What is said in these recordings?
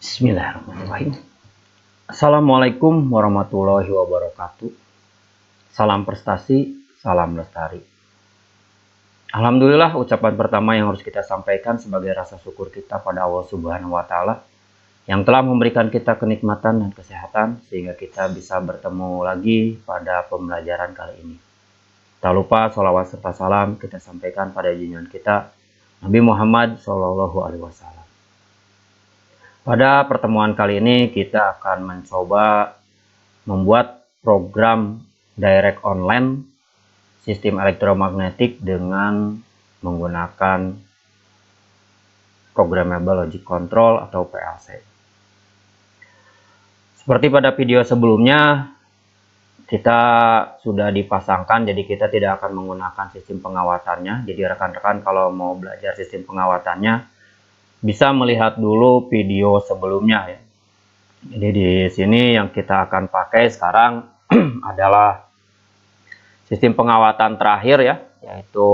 Bismillahirrahmanirrahim. Assalamualaikum warahmatullahi wabarakatuh. Salam prestasi, salam lestari. Alhamdulillah, ucapan pertama yang harus kita sampaikan sebagai rasa syukur kita pada Allah Subhanahu wa Ta'ala yang telah memberikan kita kenikmatan dan kesehatan sehingga kita bisa bertemu lagi pada pembelajaran kali ini. Tak lupa sholawat serta salam kita sampaikan pada junjungan kita Nabi Muhammad SAW. Pada pertemuan kali ini kita akan mencoba membuat program direct online sistem elektromagnetik dengan menggunakan programmable logic control atau PLC. Seperti pada video sebelumnya, kita sudah dipasangkan, jadi kita tidak akan menggunakan sistem pengawatannya. Jadi rekan-rekan kalau mau belajar sistem pengawatannya bisa melihat dulu video sebelumnya ya. Jadi di sini yang kita akan pakai sekarang adalah sistem pengawatan terakhir ya, yaitu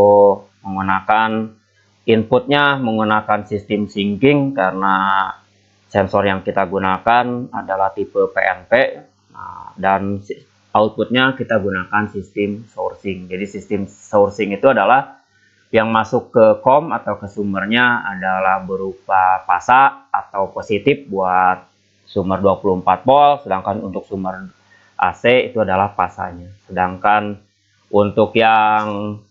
menggunakan inputnya menggunakan sistem syncing karena sensor yang kita gunakan adalah tipe PNP. Nah, dan outputnya kita gunakan sistem sourcing. Jadi sistem sourcing itu adalah yang masuk ke COM atau ke sumbernya adalah berupa pasa atau positif buat sumber 24 volt, sedangkan untuk sumber AC itu adalah pasanya. Sedangkan untuk yang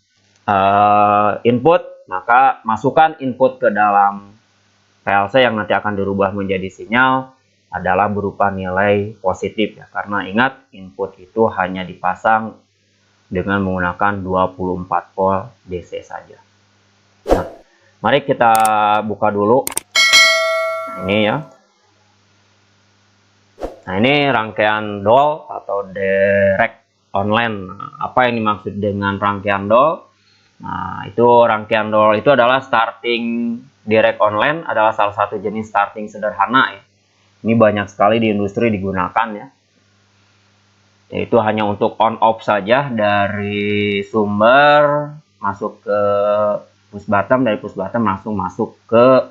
input, maka masukkan input ke dalam PLC yang nanti akan dirubah menjadi sinyal adalah berupa nilai positif ya. Karena ingat, input itu hanya dipasang dengan menggunakan 24 volt DC saja. Nah, mari kita buka dulu. Nah, ini ya. Nah, ini rangkaian DOL atau direct online. Nah, apa yang dimaksud dengan rangkaian DOL? Nah, itu rangkaian DOL itu adalah starting direct online, adalah salah satu jenis starting sederhana ya. Ini banyak sekali di industri digunakan ya. Yaitu hanya untuk on off saja dari sumber masuk ke push button, dari push button langsung masuk ke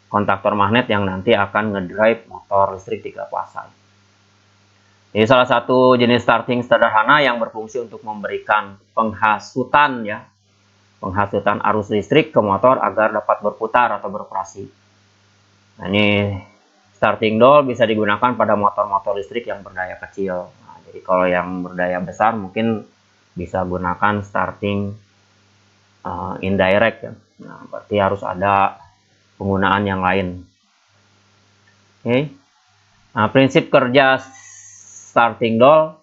kontaktor magnet yang nanti akan ngedrive motor listrik 3 fasa. Ini salah satu jenis starting sederhana yang berfungsi untuk memberikan penghasutan ya, penghasutan arus listrik ke motor agar dapat berputar atau beroperasi. Nah, ini starting DOL bisa digunakan pada motor-motor listrik yang berdaya kecil. Jadi kalau yang berdaya besar mungkin bisa gunakan starting indirect ya. Nah, berarti harus ada penggunaan yang lain. Oke. Nah, prinsip kerja starting DOL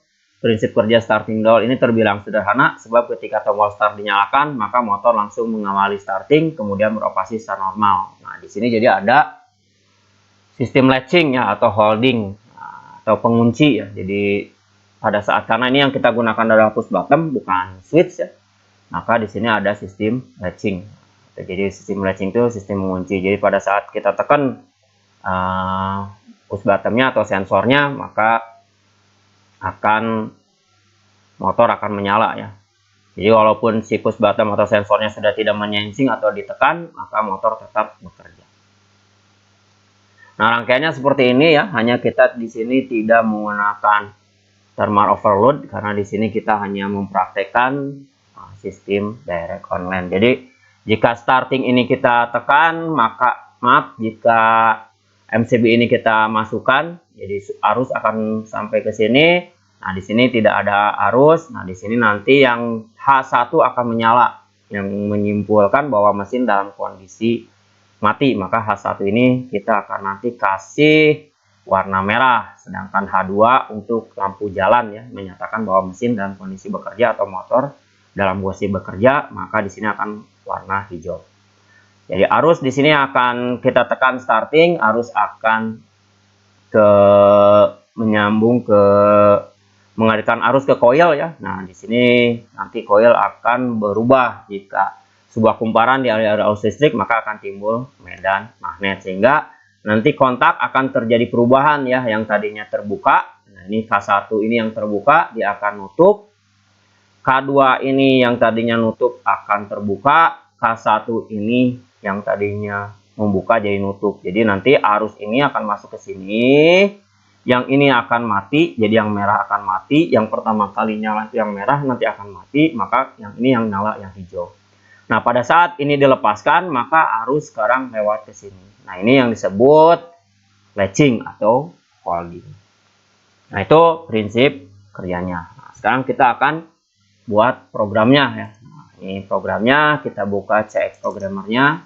ini terbilang sederhana sebab ketika tombol start dinyalakan maka motor langsung mengawali starting kemudian beroperasi secara normal. Nah, di sini jadi ada sistem latching ya atau holding atau pengunci ya. Jadi pada saat, karena ini yang kita gunakan adalah push button bukan switch ya, maka di sini ada sistem latching. Jadi sistem latching itu sistem mengunci. Jadi pada saat kita tekan push buttonnya atau sensornya, maka motor akan menyala ya. Jadi walaupun si push button atau sensornya sudah tidak menyensing atau ditekan, maka motor tetap bekerja. Nah, rangkaiannya seperti ini ya. Hanya kita di sini tidak menggunakan thermal overload karena di sini kita hanya mempraktekkan sistem direct online. Jadi jika starting ini kita tekan, maka jika MCB ini kita masukkan, jadi arus akan sampai ke sini. Nah, di sini tidak ada arus. Nah, di sini nanti yang H1 akan menyala yang menyimpulkan bahwa mesin dalam kondisi mati. Maka H1 ini kita akan nanti kasih warna merah, sedangkan H2 untuk lampu jalan ya, menyatakan bahwa mesin dalam kondisi bekerja atau motor dalam kondisi bekerja, maka di sini akan warna hijau. Jadi arus di sini akan kita tekan starting, arus akan menyambung ke mengalirkan arus ke coil ya. Nah, di sini nanti coil akan berubah jika sebuah kumparan di area arus listrik, maka akan timbul medan magnet sehingga nanti kontak akan terjadi perubahan ya, yang tadinya terbuka. Nah, ini K1 ini yang terbuka, dia akan nutup. K2 ini yang tadinya nutup akan terbuka. K1 ini yang tadinya membuka jadi nutup. Jadi nanti arus ini akan masuk ke sini, yang ini akan mati, jadi yang merah akan mati, yang pertama kali nyala itu yang merah nanti akan mati, maka yang ini yang nyala yang hijau. Nah, pada saat ini dilepaskan, maka arus sekarang lewat ke sini. Nah, ini yang disebut latching atau holding. Nah, itu prinsip kerjanya. Nah, sekarang kita akan buat programnya ya. Nah, ini programnya, kita buka CX programmernya.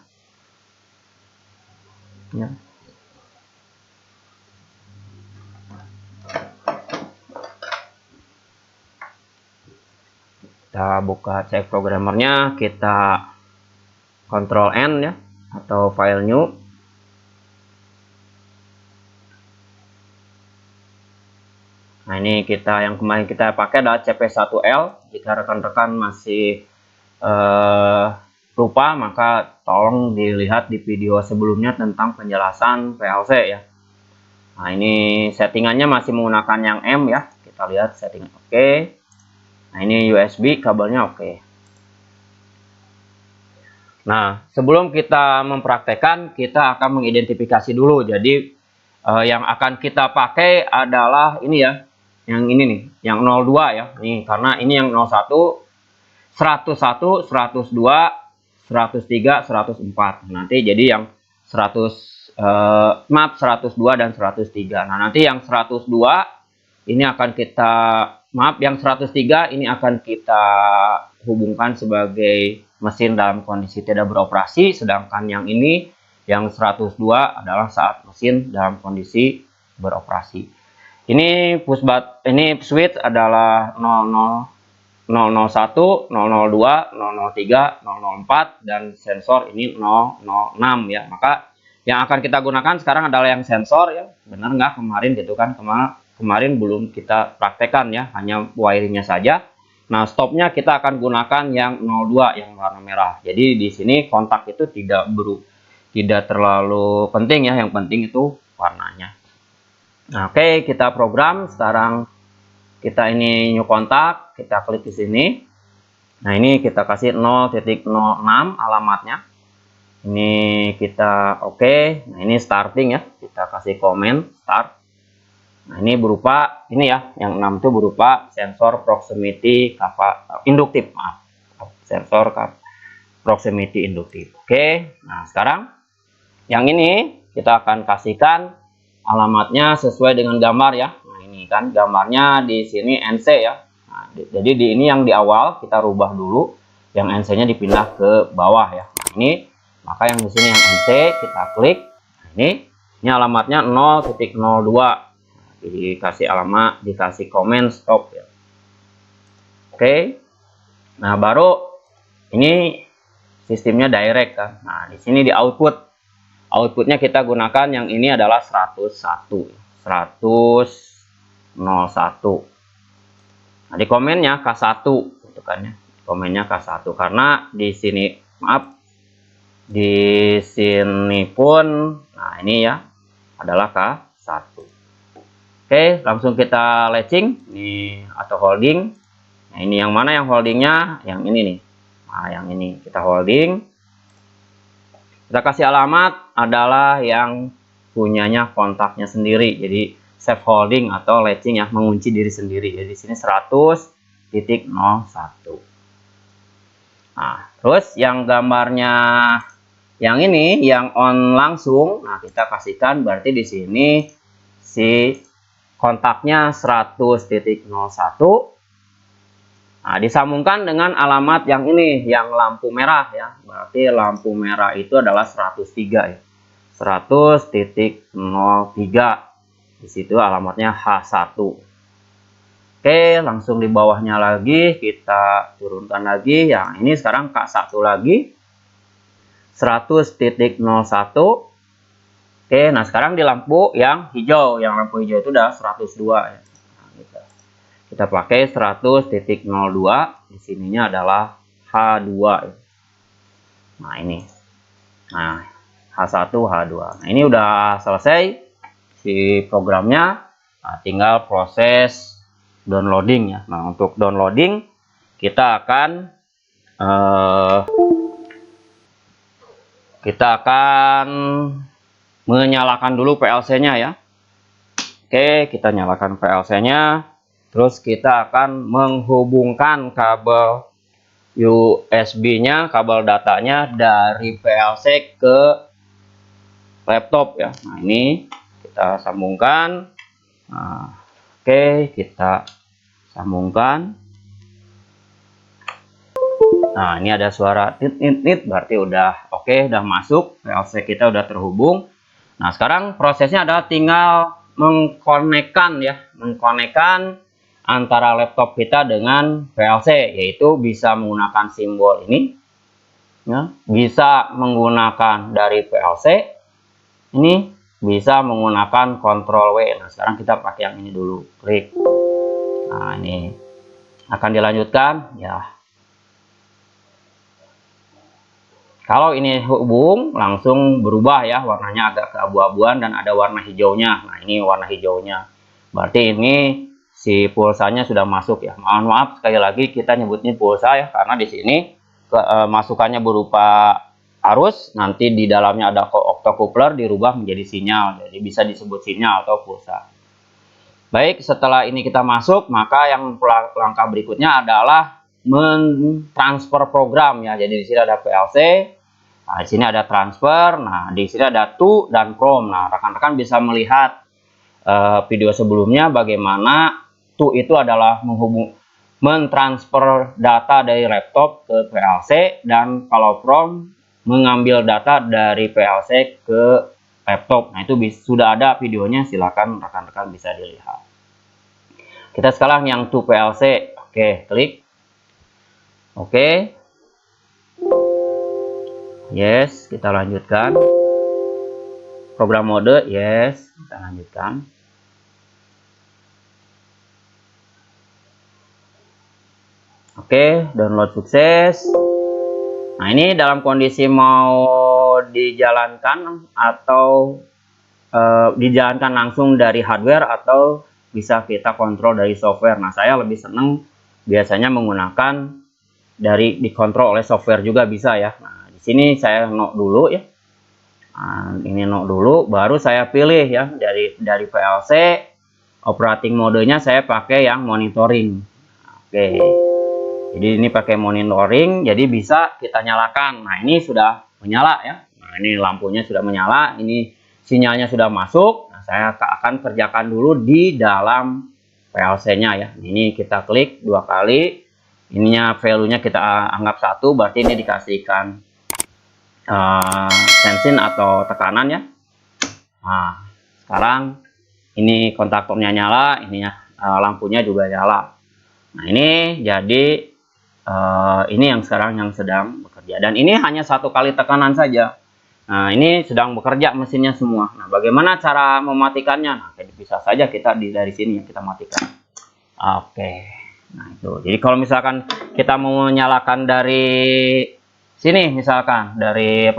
Ya. Kita buka CX programmernya, kita Ctrl N ya, atau file new. Nah, ini kita yang kemarin kita pakai adalah CP1L. Jika rekan-rekan masih lupa, maka tolong dilihat di video sebelumnya tentang penjelasan PLC ya. Nah, ini settingannya masih menggunakan yang M ya. Kita lihat settingan oke. Nah, ini USB kabelnya oke. Nah, sebelum kita mempraktekkan, kita akan mengidentifikasi dulu. Jadi yang akan kita pakai adalah ini ya, yang ini nih, yang 02 ya. Ini karena ini yang 01, 101, 102, 103, 104. Nanti jadi yang 102 dan 103. Nah, nanti yang 102 ini akan kita, yang 103 ini akan kita hubungkan sebagai mesin dalam kondisi tidak beroperasi, sedangkan yang ini yang 102 adalah saat mesin dalam kondisi beroperasi. Ini switch adalah 001, 002, 003, 004, dan sensor ini 006 ya. Maka yang akan kita gunakan sekarang adalah yang sensor ya. Benar nggak kemarin gitu kan? Kemarin belum kita praktekkan ya, hanya wiringnya saja. Nah, stopnya kita akan gunakan yang 02 yang warna merah. Jadi di sini kontak itu tidak terlalu penting ya, yang penting itu warnanya. Nah, oke, kita program sekarang. Kita ini new kontak, kita klik di sini. Nah, ini kita kasih 0.06 alamatnya. Ini kita oke. Nah, ini starting ya. Kita kasih komen start. Nah, ini berupa ini ya, yang 6 itu berupa sensor proximity induktif, maaf. Sensor proximity induktif. Oke. Nah, sekarang yang ini kita akan kasihkan alamatnya sesuai dengan gambar ya. Nah, ini kan gambarnya di sini NC ya. Nah, jadi ini yang di awal kita rubah dulu, yang NC-nya dipindah ke bawah ya. Nah, ini maka yang di sini yang NC kita klik. Nah, ini alamatnya 0.02. Dikasih alamat, dikasih komen stop ya. Oke. Nah, baru ini sistemnya direct kan. Nah, di sini di outputnya kita gunakan yang ini adalah 101. Nah, di komennya K1 gitu kan ya. Komennya K1 karena di sini di sini pun nah ini ya adalah K1. Oke, langsung kita latching nih atau holding. Nah, ini yang mana yang holdingnya? Yang ini nih. Nah, yang ini kita holding. Kita kasih alamat adalah yang punyanya kontaknya sendiri. Jadi safe holding atau latching ya, mengunci diri sendiri. Jadi di sini 100.01. Nah, terus yang gambarnya yang ini yang on langsung. Nah, kita kasihkan berarti di sini si kontaknya 100.01. Nah, disambungkan dengan alamat yang ini, yang lampu merah ya. Berarti lampu merah itu adalah 103 ya. 100.03. Di situ alamatnya H1. Oke, langsung di bawahnya lagi kita turunkan lagi. Yang ini sekarang K1 lagi. 100.01. Oke, nah sekarang di lampu yang hijau, yang lampu hijau itu udah 102 ya. Nah, kita pakai 100.02, di sininya adalah H2 ya. Nah, ini. Nah, H1, H2. Nah, ini udah selesai si programnya. Nah, tinggal proses downloading ya. Nah, untuk downloading kita akan kita akan menyalakan dulu PLC-nya ya. Oke, kita nyalakan PLC-nya. Terus kita akan menghubungkan kabel USB-nya, kabel datanya dari PLC ke laptop ya. Nah, ini kita sambungkan. Nah, oke, kita sambungkan. Nah, ini ada suara tit, berarti udah oke, udah masuk. PLC kita udah terhubung. Nah, sekarang prosesnya adalah tinggal mengkonekkan ya, mengkonekkan antara laptop kita dengan PLC, yaitu bisa menggunakan simbol ini ya, bisa menggunakan dari PLC, ini bisa menggunakan Ctrl W. Nah, sekarang kita pakai yang ini dulu, klik. Nah, ini akan dilanjutkan ya. Kalau ini hubung, langsung berubah ya, warnanya agak keabu-abuan dan ada warna hijaunya. Nah, ini warna hijaunya. Berarti ini si pulsanya sudah masuk ya. Mohon maaf sekali lagi kita nyebutnya pulsa ya, karena di sini masukannya berupa arus, nanti di dalamnya ada octocoupler dirubah menjadi sinyal. Jadi bisa disebut sinyal atau pulsa. Baik, setelah ini kita masuk, maka yang langkah berikutnya adalah mentransfer program ya. Jadi di sini ada PLC, nah, di sini ada transfer, nah di sini ada to dan from. Nah, rekan-rekan bisa melihat video sebelumnya bagaimana to itu adalah mentransfer data dari laptop ke PLC, dan kalau from mengambil data dari PLC ke laptop. Nah, itu sudah ada videonya, silakan rekan-rekan bisa dilihat. Kita sekarang yang to PLC. Oke, klik. Oke. Yes, kita lanjutkan. Program mode, yes, kita lanjutkan. Oke, download sukses. Nah, ini dalam kondisi mau dijalankan atau dijalankan langsung dari hardware atau bisa kita kontrol dari software. Nah, saya lebih senang biasanya menggunakan dari dikontrol oleh software juga bisa ya. Nah, di sini saya no dulu ya. Nah, ini no dulu, baru saya pilih ya dari PLC operating modenya saya pakai yang monitoring. Oke. Jadi ini pakai monitoring, jadi bisa kita nyalakan. Nah, ini sudah menyala ya. Nah, ini lampunya sudah menyala, ini sinyalnya sudah masuk. Nah, saya akan kerjakan dulu di dalam PLC-nya ya. Ini kita klik 2 kali. Ininya value-nya kita anggap 1, berarti ini dikasihkan tensin atau tekanan ya. Nah, sekarang ini kontaktornya nyala, ininya lampunya juga nyala. Nah, ini jadi ini yang sekarang yang sedang bekerja, dan ini hanya 1 kali tekanan saja. Nah, ini sedang bekerja mesinnya semua. Nah, bagaimana cara mematikannya? Nah, bisa saja kita dari sini yang kita matikan. Oke. Nah, itu. Jadi kalau misalkan kita mau menyalakan dari sini, misalkan dari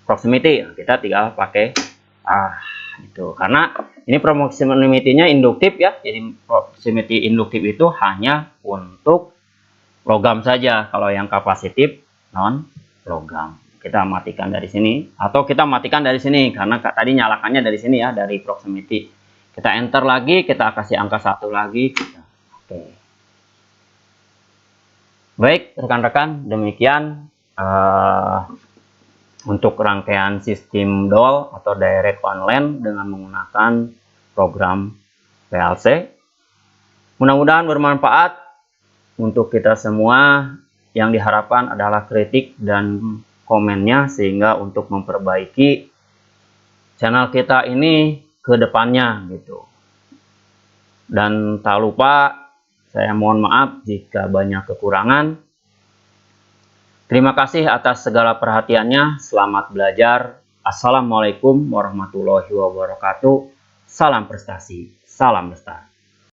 proximity, kita tinggal pakai itu. Karena ini proximity-nya induktif ya. Jadi proximity induktif itu hanya untuk logam saja. Kalau yang kapasitif non logam. Kita matikan dari sini atau kita matikan dari sini karena tadi nyalakannya dari sini ya, dari proximity. Kita enter lagi, kita kasih angka 1 lagi. Oke. Baik, rekan-rekan, demikian untuk rangkaian sistem DOL atau Direct Online dengan menggunakan program PLC. Mudah-mudahan bermanfaat untuk kita semua. Yang diharapkan adalah kritik dan komennya sehingga untuk memperbaiki channel kita ini ke depannya gitu. Dan tak lupa saya mohon maaf jika banyak kekurangan. Terima kasih atas segala perhatiannya. Selamat belajar. Assalamualaikum warahmatullahi wabarakatuh. Salam prestasi, salam lestari.